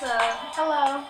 Tessa. Hello.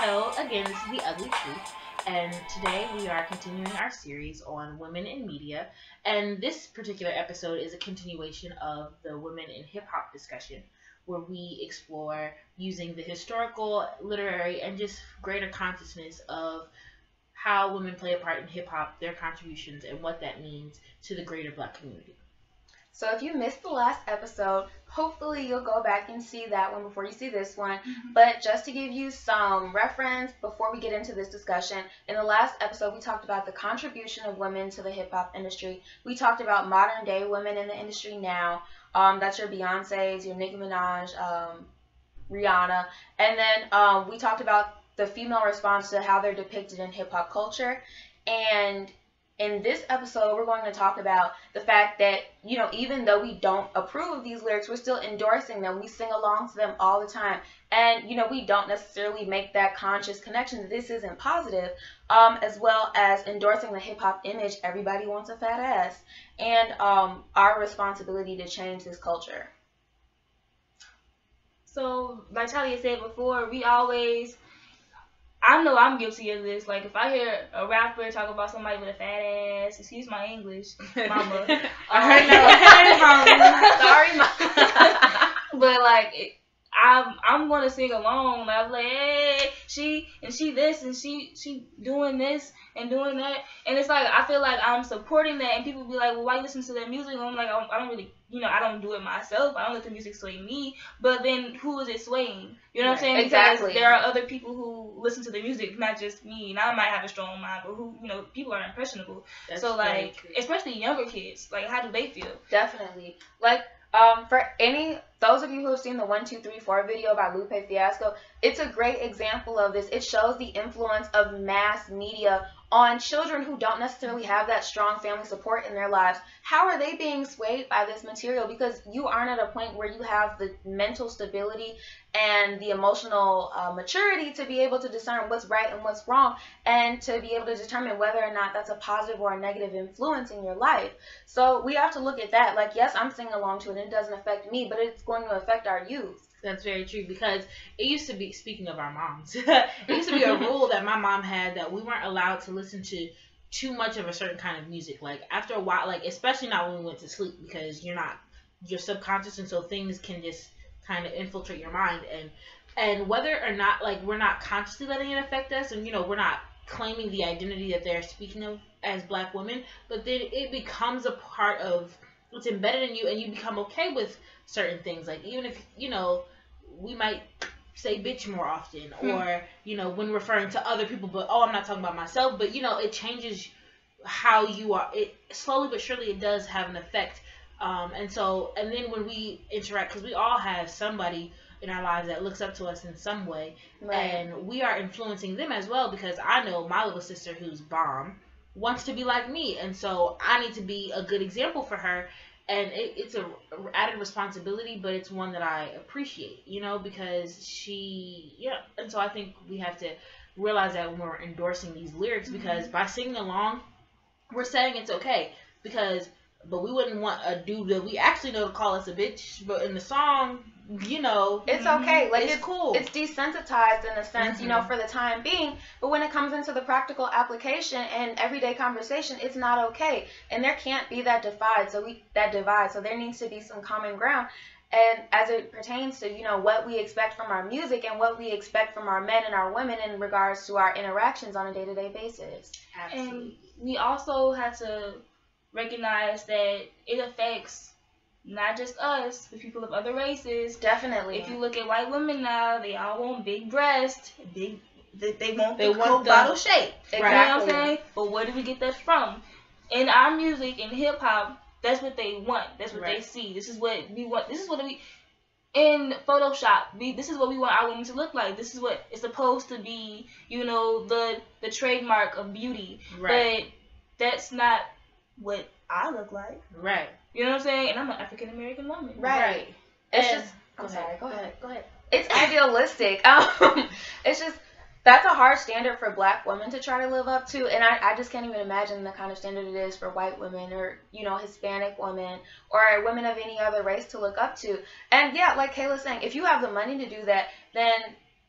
So, again, this is theU.G.L.Y. truth, and today we are continuing our series on women in media. And this particular episode is a continuation of the women in hip hop discussion, where we explore using the historical, literary, and just greater consciousness of how women play a part in hip hop, their contributions, and what that means to the greater Black community. So if you missed the last episode, hopefully you'll go back and see that one before you see this one. But just to give you some reference before we get into this discussion, in the last episode we talked about the contribution of women to the hip-hop industry. We talked about modern day women in the industry now. That's your Beyoncé's, your Nicki Minaj, Rihanna. And then we talked about the female response to how they're depicted in hip-hop culture. And in this episode, we're going to talk about the fact that, even though we don't approve of these lyrics, we're still endorsing them. We sing along to them all the time. And, we don't necessarily make that conscious connection that this isn't positive, as well as endorsing the hip-hop image, everybody wants a fat ass, and our responsibility to change this culture. So, like Talia said before, I know I'm guilty of this. Like, if I hear a rapper talk about somebody with a fat ass, excuse my English, mama. Sorry, mama. But, like, I'm going to sing along. Like, I'm like, hey, she this, and she doing this and doing that. And it's like, I feel like I'm supporting that. And people be like, well, why you listen to that music? And I'm like, I don't really, I don't do it myself. I don't let the music sway me. But then who is it swaying? You know what I'm saying? Exactly. Because there are other people who listen to the music, not just me. And I might have a strong mind, but people are impressionable. That's so, like, especially younger kids, like, how do they feel? Definitely. Like, for those of you who have seen the 1, 2, 3, 4 video by Lupe Fiasco, it's a great example of this. It shows the influence of mass media on children who don't necessarily have that strong family support in their lives. How are they being swayed by this material? Because you aren't at a point where you have the mental stability and the emotional maturity to be able to discern what's right and what's wrong, and to be able to determine whether or not that's a positive or a negative influence in your life. So we have to look at that. Like, yes, I'm singing along to it and it doesn't affect me, but it's going to affect our youth. That's very true, because it used to be, speaking of our moms, it used to be a rule that my mom had that we weren't allowed to listen to too much of a certain kind of music. Like, after a while, like, especially not when we went to sleep, because you're subconscious, and so things can just kind of infiltrate your mind. And whether or not, like, we're not consciously letting it affect us, and, we're not claiming the identity that they're speaking of as Black women, but then it becomes a part of, it's embedded in you, and you become okay with certain things. Like, even if, we might say bitch more often, or, when referring to other people, but, I'm not talking about myself, but, it changes how you are. It slowly but surely, it does have an effect. And then when we interact, because we all have somebody in our lives that looks up to us in some way, right, and we are influencing them as well, because I know my little sister, who's bomb, wants to be like me, and so I need to be a good example for her. And it's a added responsibility, but it's one that I appreciate, because and so I think we have to realize that when we're endorsing these lyrics, because by singing along, we're saying it's okay, but we wouldn't want a dude that we actually know to call us a bitch, but in the song, it's okay. Like, it's cool. It's desensitized in a sense, for the time being. But when it comes into the practical application and everyday conversation, it's not okay. And there can't be that divide. So there needs to be some common ground. And as it pertains to, what we expect from our music and what we expect from our men and our women in regards to our interactions on a day-to-day basis. Absolutely. And we also have to recognize that it affects not just us, but people of other races. Definitely. If you look at white women now, they all want big breasts, they want the Coke bottle shape. Exactly. You know what I'm saying? But where do we get that from? In our music, in hip hop, that's what they want. That's what they see. This is what we want. This is what we in Photoshop. This is what we want our women to look like. This is what it's supposed to be. The trademark of beauty. Right. But that's not what I look like. Right. You know what I'm saying? And I'm an African American woman. Right. It's just. I'm sorry. Go ahead. It's idealistic. It's just, that's a hard standard for Black women to try to live up to, and I just can't even imagine the kind of standard it is for white women, or Hispanic women, or women of any other race to look up to. And yeah, like Kayla's saying, if you have the money to do that, then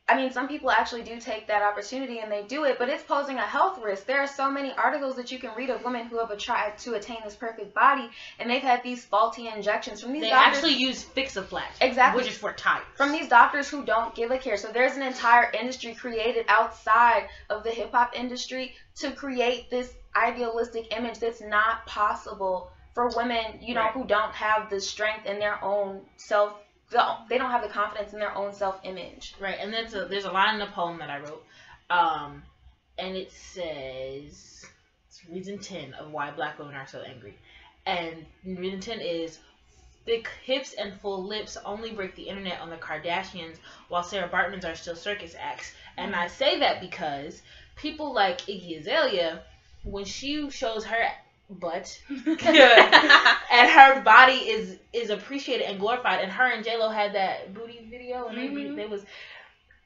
I mean, some people actually do take that opportunity and they do it, but it's posing a health risk. There are so many articles that you can read of women who have tried to attain this perfect body, and they've had these faulty injections from these doctors. They actually use Fix-A-Flash, exactly, which is for tires. From these doctors who don't give a care. So there's an entire industry created outside of the hip-hop industry to create this idealistic image that's not possible for women, you know, right. who don't have the strength in their own self. They don't have the confidence in their own self-image. Right, and there's a line in a poem that I wrote, and it says, it's reason 10 of why black women are so angry. And reason 10 is, thick hips and full lips only break the internet on the Kardashians, while Sarah Baartman's are still circus acts. And I say that because people like Iggy Azalea, when she shows her butt and her body is appreciated and glorified, and her and J.Lo had that booty video, and they was,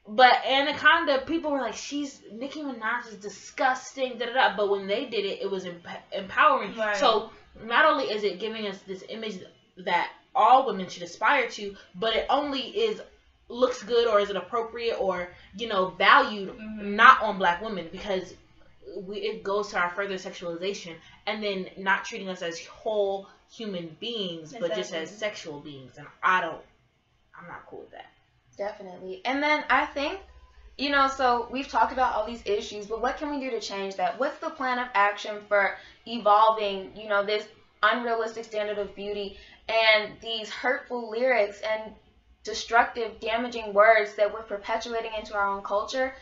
but Anaconda, people were like, Nicki Minaj is disgusting, but when they did it, it was empowering. Right. So not only is it giving us this image that all women should aspire to, but it only looks good, or is it appropriate, or, you know, valued not on black women, because it goes to our further sexualization, and then not treating us as whole human beings, but just as sexual beings. And I'm not cool with that. Definitely. And then I think, you know, so we've talked about all these issues, but what can we do to change that? What's the plan of action for evolving, you know, this unrealistic standard of beauty and these hurtful lyrics and destructive, damaging words that we're perpetuating into our own culture?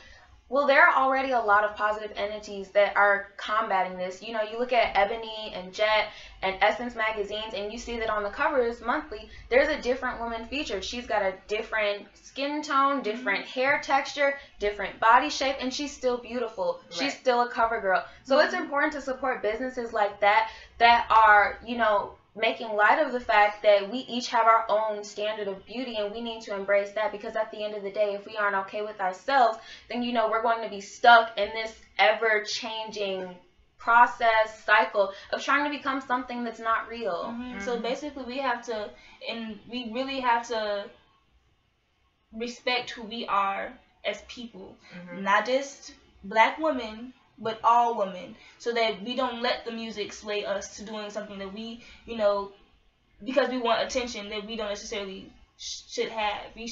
Well, there are already a lot of positive entities that are combating this. You know, you look at Ebony and Jet and Essence magazines, and you see that on the covers monthly, there's a different woman featured. She's got a different skin tone, different hair texture, different body shape, and she's still beautiful. Right. She's still a cover girl. So it's important to support businesses like that are, you know, making light of the fact that we each have our own standard of beauty, and we need to embrace that, because at the end of the day, if we aren't okay with ourselves, then, you know, we're going to be stuck in this ever-changing process cycle of trying to become something that's not real. So basically we really have to respect who we are as people, not just black women, but all women, so that we don't let the music sway us to doing something that we, you know, because we want attention that we don't necessarily shouldn't have. You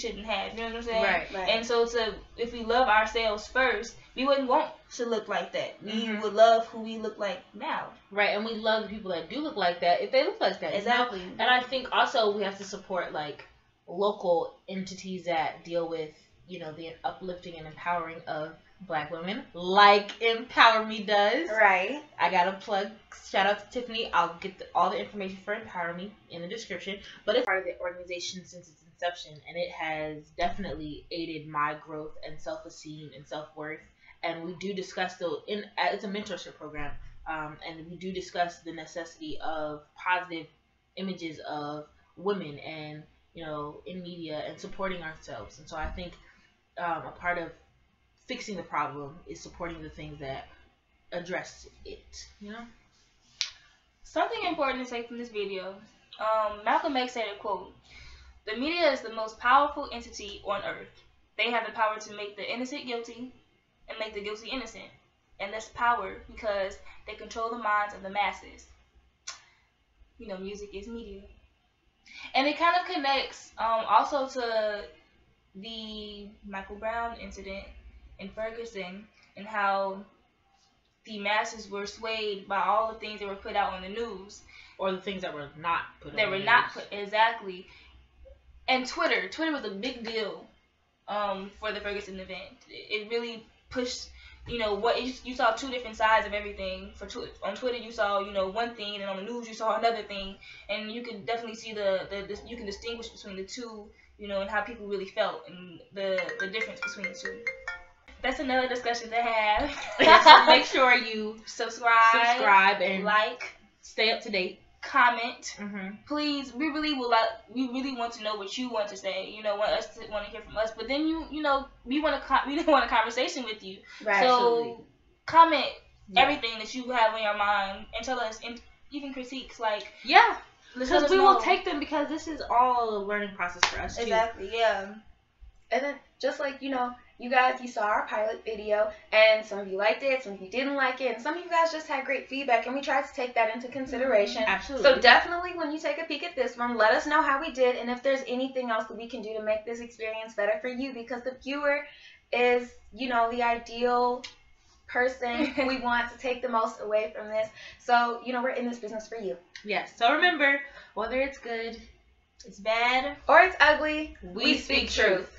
know what I'm saying? Right. And so if we love ourselves first, we wouldn't want to look like that. We would love who we look like now. Right, and we love the people that do look like that if they look like that. Exactly. You know? And I think also we have to support, like, local entities that deal with, you know, the uplifting and empowering of black women, like EmpowerMe does. Right. I got to plug, shout out to Tiffany. I'll get all the information for EmpowerMe in the description. But it's part of the organization since its inception, and it has definitely aided my growth and self-esteem and self-worth. And we do discuss, it's a mentorship program, and we do discuss the necessity of positive images of women and, you know, in media, and supporting ourselves. And so I think a part of fixing the problem is supporting the things that address it, you know? Something important to take from this video, Malcolm X said a quote, "The media is the most powerful entity on earth. They have the power to make the innocent guilty and make the guilty innocent. And that's power because they control the minds of the masses." You know, music is media. And it kind of connects also to the Michael Brown incident in Ferguson, and how the masses were swayed by all the things that were put out on the news, or the things that were not put. Exactly. And Twitter was a big deal for the Ferguson event. It really pushed, you know, you saw two different sides of everything. On Twitter you saw, you know, one thing, and on the news you saw another thing, and you can definitely see you can distinguish between the two, you know, and how people really felt, and the difference between the two. That's another discussion to have. So make sure you subscribe and like, stay up to date, comment. Please, we really want to know what you want to say. You know, want to hear from us. But then we want a conversation with you. Right. So absolutely. Comment everything that you have on your mind, and tell us, and even critiques, like because we will take them, because this is all a learning process for us too. Exactly. Yeah. And then just like, you know, you guys, you saw our pilot video, and some of you liked it, some of you didn't like it, and some of you guys just had great feedback, and we tried to take that into consideration. Absolutely. So definitely when you take a peek at this one, let us know how we did, and if there's anything else that we can do to make this experience better for you, because the viewer is, you know, the ideal person we want to take the most away from this. So, you know, we're in this business for you. Yes. So remember, whether it's good, it's bad, or it's ugly, we speak truth.